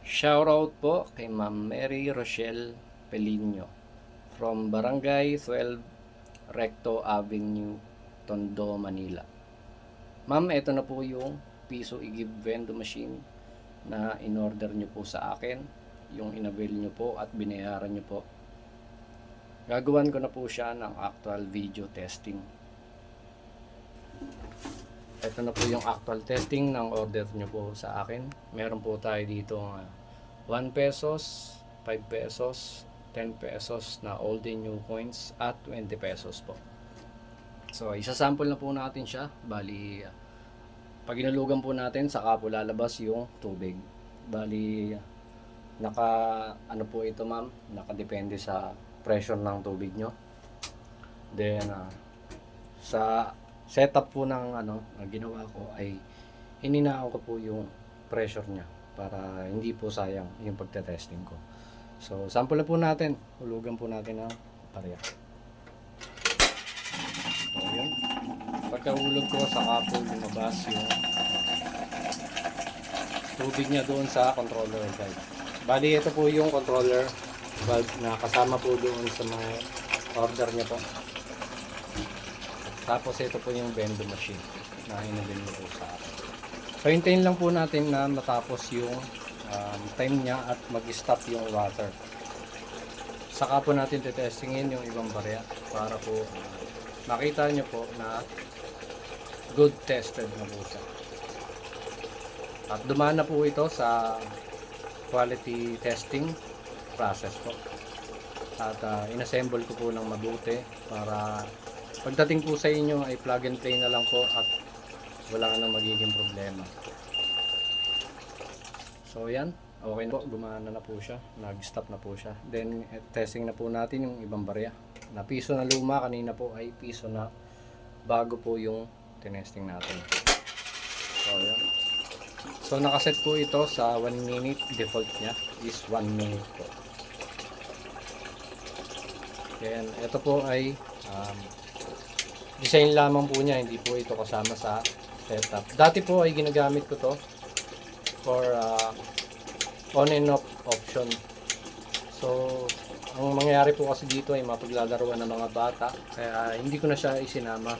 Shoutout po kay Ma'am Mary Rochelle Pelino from Barangay 12 Recto Avenue, Tondo, Manila. Ma'am, ito na po yung Piso i-Give Vendo Machine na in-order nyo po sa akin, yung in-avail nyo po at binayaran nyo po. Gagawan ko na po siya ng actual video testing. Ito na po yung actual testing ng order nyo po sa akin. Meron po tayo dito 1 pesos, 5 pesos, 10 pesos na old and new coins at 20 pesos po. So, isa-sample na po natin siya. Bali, pag inalugan po natin, saka po lalabas yung tubig. Bali, ano po ito ma'am, nakadepende sa pressure ng tubig nyo. Then, sa setup po ng ginawa ko ay hininaan ko po yung pressure niya para hindi po sayang yung pagte-testing ko. So, sample na po natin. Hulugan po natin ng barya. So, yun. Pagkahulog ko, saka po lumabas yung tubig niya doon sa controller valve. Bali, ito po yung controller valve na kasama po doon sa mga order niya po. Tapos ito po yung vendo machine na hinabili mo po sa akin. So hintayin lang po natin na matapos yung time niya at mag-stop yung water. Saka po natin testingin yung ibang barya para po makita nyo po na good tested na po siya. At dumaan na po ito sa quality testing process po. At inassemble ko po ng mabuti para pagdating po sa inyo ay plug and play na lang po at wala nang magiging problema. So yan, okay na po, gumana na po siya, nag-stop na po siya. Then testing na po natin yung ibang barya. Na piso na luma, kanina po ay piso na bago po yung tinesting natin. So yan. So nakaset po ito sa 1 minute, default niya is 1 minute po. Then ito po ay design lamang po niya, hindi po ito kasama sa setup. Dati po ay ginagamit ko to for on and off option. So ang mangyayari po kasi dito ay mapaglalaruan ng mga bata, kaya hindi ko na siya isinama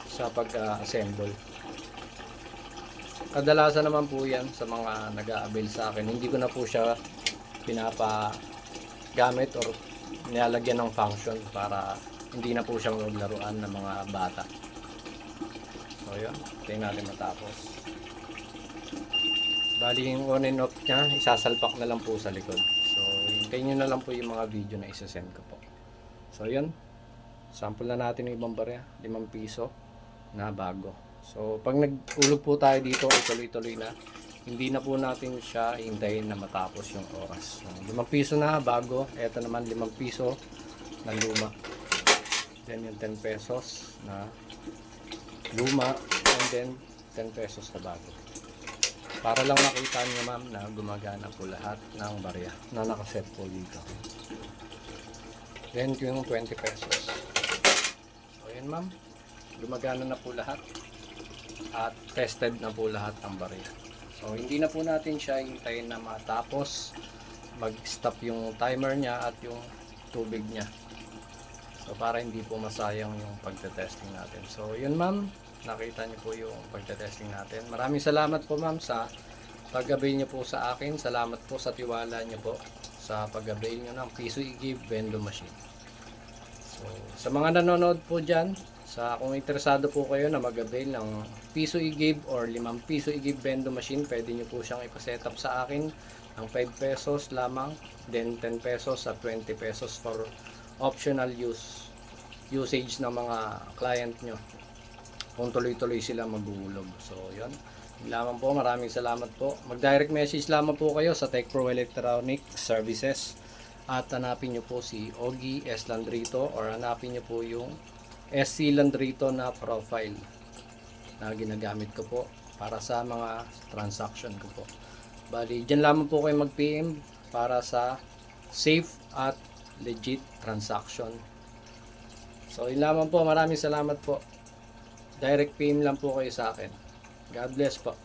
sa pag-assemble. Kadalasan naman po yan sa mga nag-a-avail sa akin, hindi ko na po siya pinapagamit or nilalagyan ng function para hindi na po siya maglaruan ng mga bata. So yun, tingnan natin matapos. Bali yung on and off niya, isasalpak na lang po sa likod. So hintayin nyo na lang po yung mga video na isasend ko po. So yun, sample na natin yung ibang barya, 5 piso na bago. So pag nag-ulog po tayo dito, tuloy-tuloy na. Hindi na po natin siya hintayin na matapos yung oras. So, 5 piso na bago, eto naman 5 piso na luma. Then yung 10 pesos na luma, and then 10 pesos na bago. Para lang makita niyo ma'am na gumagana po lahat ng barya na nakaset po dito. Then yung 20 pesos. So yun ma'am, gumagana na po lahat at tested na po lahat ng barya. So hindi na po natin siya hintayin na matapos mag-stop yung timer niya at yung tubig niya. So para hindi po masayang yung pagte-testing natin. So yun ma'am, nakita niyo po yung pagte-testing natin. Maraming salamat po ma'am sa pag-avail niyo po sa akin. Salamat po sa tiwala niyo po sa pag-avail niyo ng Piso i-Give Vendo Machine. So sa mga nanonood po dyan, kung interesado po kayo na mag-avail ng Piso i-Give or 5 Piso i-Give Vendo Machine, pwede niyo po siyang ipaset up sa akin ng 5 pesos lamang, then 10 pesos at 20 pesos for optional usage ng mga client nyo kung tuloy-tuloy sila maghuhulog. So yun lamang po, maraming salamat po. Mag-direct message lamang po kayo sa TechPro Electronic Services at hanapin nyo po si Ogie S. Landrito or hanapin nyo po yung SC Landrito na profile na ginagamit ko po para sa mga transaction ko po. Bali, dyan lamang po kayo mag-PM para sa safe at legit transaction. So yun lamang po, maraming salamat po. Direct PM lang po kayo sa akin. God bless po.